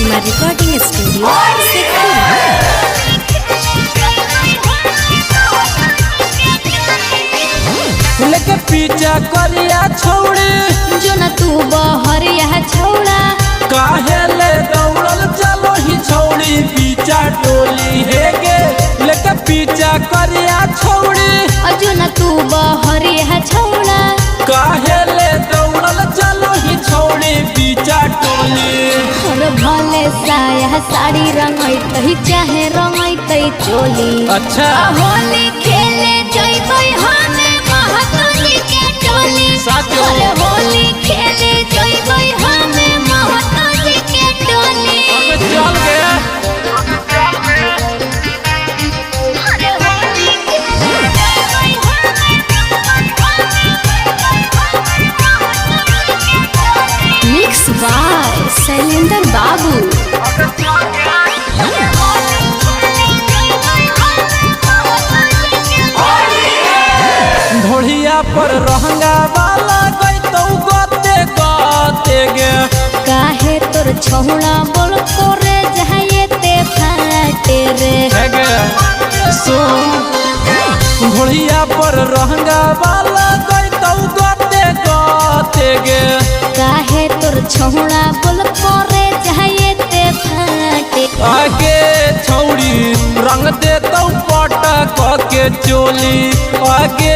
प्रतिमा recording studio लेके पीछा करिया छौड़ी जो न तू बहरिया छौड़ा काहे ले दौड़ल चलो ही छौड़ी पीछा टोली है गे लेके पीछा करिया छौड़ी जो न तू बहरिया छौड़ा काहे ले दौड़ल चलो ही छौड़ी पीछा टोली और भले साया साड़ी रंगैत ही चाहे रंगैत चोली अच्छा होली खेले जइबै हमे महतोली के टोली साथ अरे होली खेले जइबै हमे महतोली के टोली चल गया मिक्स बाय शैलेंद्र बाबू ढोढ़िया पर रहंगा वाला गई तो गोते गोते गे काहे तोर छौड़ा बोल कोरे जहाये ते फाटे रे गे सुन ढोढ़िया पर रहंगा वाला गई तो गोते गोते गे काहे तोर छौड़ा बोल कोरे जहाये ते फाटे आगे छौड़ी रंग दे तो पटक के चोली आगे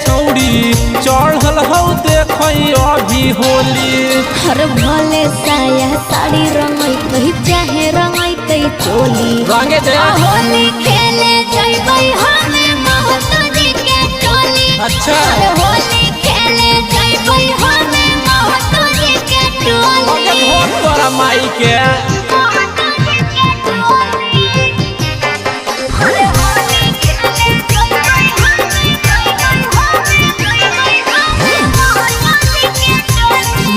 छौड़ी चढ़ल हो देखई अभी होली हर भले साया साड़ी रंगैत ही चाहे रंगैत चोली रंगे दे होली खेले जइबै हमे महतोली के टोली अच्छा होली खेले जइबै हमे महतोली के टोली भोट तोरा माई के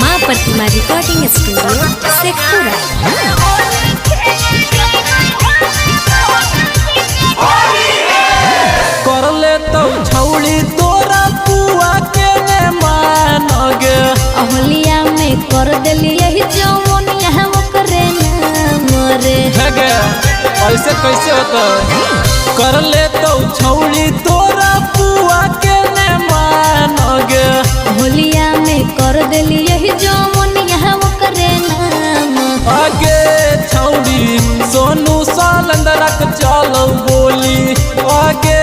माँ प्रतिमा रिकॉर्डिंग स्टूडियो शेखपुरा कर ले तो छौड़ी तोरा पुआ के ने मान गे होलिया में कर देली यही जौन यहाँ ओकरे नाम रे गे ऐसे कैसे होता कर ले तो छौड़ी तोरा पुआ के ने मान गे होलिया में कर देली यही जौन यहाँ ओकरे नाम आगे छौड़ी सोनू सालंदरक चलो बोली आगे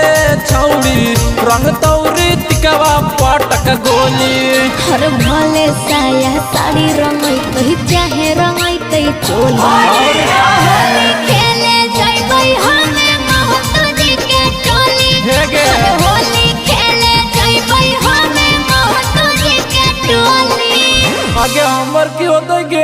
छौड़ी रंग तौरी तिकवा पटक गोली हर भले साया साड़ी रंगैत ही चाहे रंगैत चोली होली खेले जइबै हमे महतोली के टोली हे गे होली खेले जइबै हमे महतोली के टोली आगे हमर की होता गे